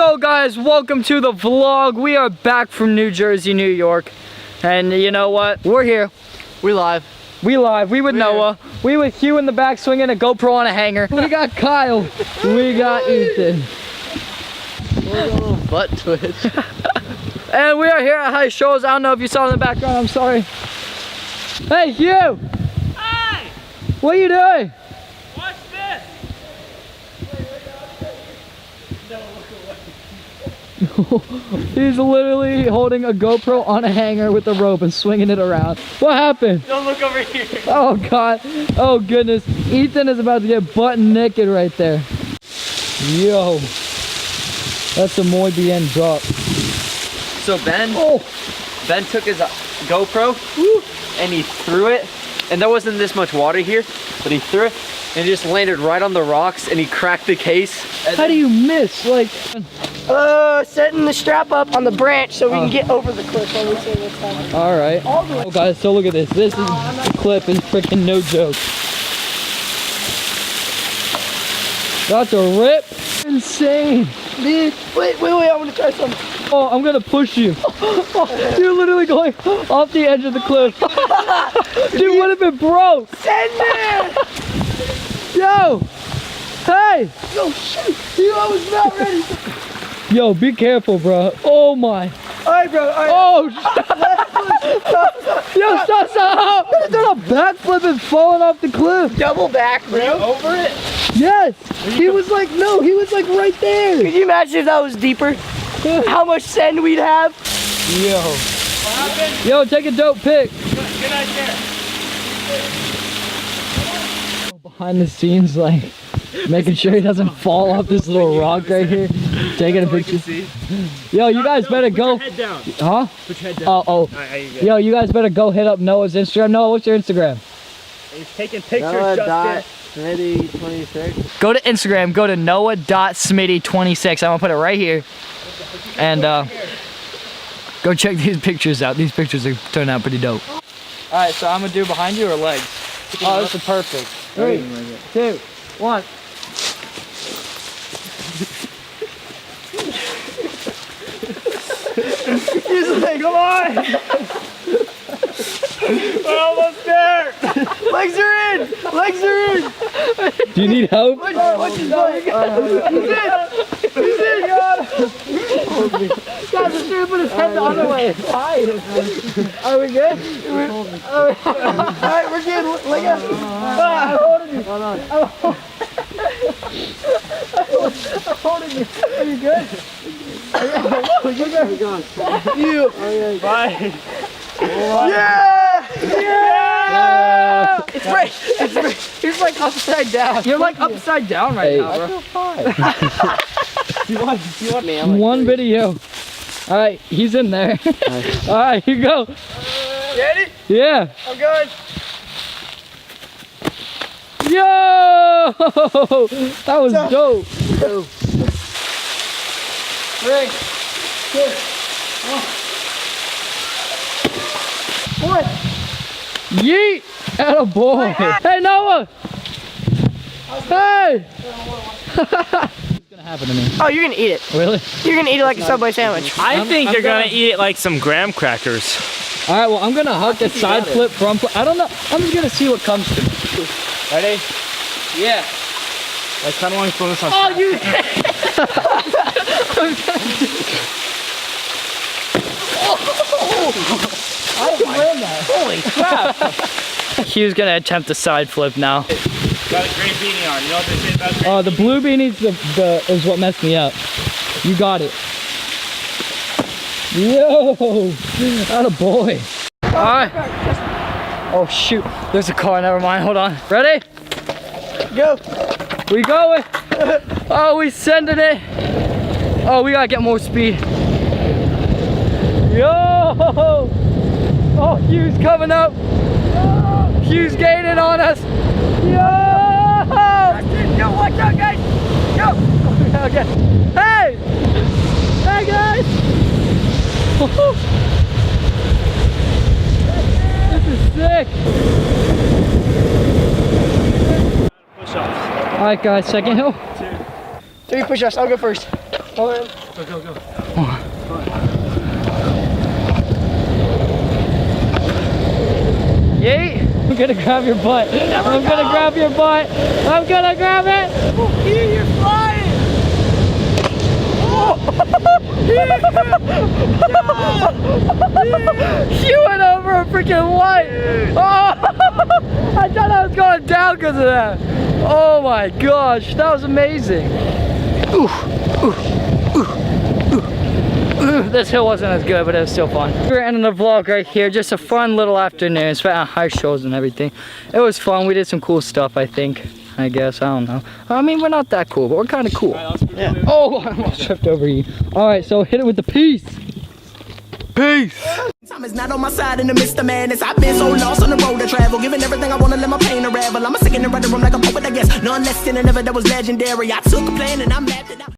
Yo guys, welcome to the vlog. We are back from New Jersey, New York. And you know what? We're here. We live. We with Noah. We with Hugh in the back swinging a GoPro on a hanger. We got Kyle. We got Ethan. A little butt twitch. And we are here at High Shoals. I don't know if you saw in the background. I'm sorry. Hey, Hugh. Hi! What are you doing? Watch this! He's literally holding a GoPro on a hanger with a rope and swinging it around. What happened? Don't look over here. Oh God. Oh goodness. Ethan is about to get butt naked right there. Yo. That's a muy bien drop. So Ben took his GoPro and he threw it, and there wasn't this much water here, but he threw it and it just landed right on the rocks and he cracked the case. How do you miss? Like, setting the strap up on the branch so we can get over the cliff when we see what's happening. all right. Oh guys, so look at this. This is the clip is freaking no joke. That's a rip. Insane. Dude, wait, I want to try something. Oh, I'm gonna push you. Oh, you're literally going off the edge of the cliff. Dude, what if it broke? Send it! Yo! Hey! Yo, shoot! Dude, I was not ready. Yo, be careful, bro. Oh my. Alright, bro, alright. Oh! Yo, stop! He's done a backflip and falling off the cliff. Double back, bro. Over it? Yes! He was like, no, he was like right there. Could you imagine if that was deeper? How much sand we'd have? Yo. What happened? Yo, take a dope pic. Good idea. Behind the scenes, like, making sure he doesn't fall off this little rock right here. Taking a picture. Yo, you guys better go. Put your head down. Huh? Put your head down. Oh. Alright, you good. Yo, you guys better go hit up Noah's Instagram. Noah, what's your Instagram? He's taking pictures, Justin. Smitty26. Go to Instagram, go to noah.smitty26. I'm gonna put it right here. And go check these pictures out. These pictures are turning out pretty dope. Alright, so I'm gonna do behind you or legs? Oh, this is perfect. 3, 2, 1. He's like, come on! We're almost there! Legs are in! Legs are in! Do you need help? What's his leg? He's in, God! Guys, I'm sure to put his head the other way. Are we good? Alright, we're good. Look at I'm holding you. Hold on. I'm holding you. Are you good? You. Bye. Yeah! Yeah! It's right. He's like upside down. You're like upside down right now, bro. I feel fine. you want me? One video. Alright, he's in there. Alright, here you go. Ready? Yeah. I'm good. Yo! That was dope. 3, 2, 1. Yeet! Atta boy. Hey, Noah! Hey! What's gonna happen to me? Oh, you're gonna eat it. Really? You're gonna eat it like a Subway sandwich. I think you're gonna gonna eat it like some graham crackers. Alright, well, I'm gonna huck a side flip, front flip. I don't know. I'm just gonna see what comes to me. Ready? Yeah. I kind of want to throw this on. Oh, you! I can land that. Holy crap! Hugh's gonna attempt a side flip now. Got a green beanie on. You know what they say about green Oh, the blue beanie's is what messed me up. You got it. Yo! Atta boy. Alright. Oh shoot. There's a car, never mind. Hold on. Ready? Go. We going. Oh, we sending it. Oh, we gotta get more speed. Yo! Oh, Hugh's coming up. Hugh's gaining on us. Yo! Yo, watch out, guys. Go. Okay. Hey! Hey, guys! This is sick. push-ups. All right, guys, second hill. 3 push-ups. I'll go first. Hold on. Go. Yay! I'm gonna grab your butt. I'm gonna grab your butt. I'm gonna grab it. You're flying. You went over a freaking white. Oh, I thought I was going down because of that. Oh my gosh, that was amazing. This hill wasn't as good, but it was still fun. We're ending the vlog right here. Just a fun little afternoon. Spent on high shows and everything. It was fun. We did some cool stuff, I think. I guess. I don't know. I mean, we're not that cool, but we're kind of cool. Yeah. Oh, I almost tripped over you. All right, so hit it with the peace. Peace. Time is not on my side in the midst of madness. I've been so lost on the road to travel, giving everything I want to let my pain unravel. I'm a sick in the room like a poet, I guess. None less than never that was legendary. I took a plan and I mapped it out.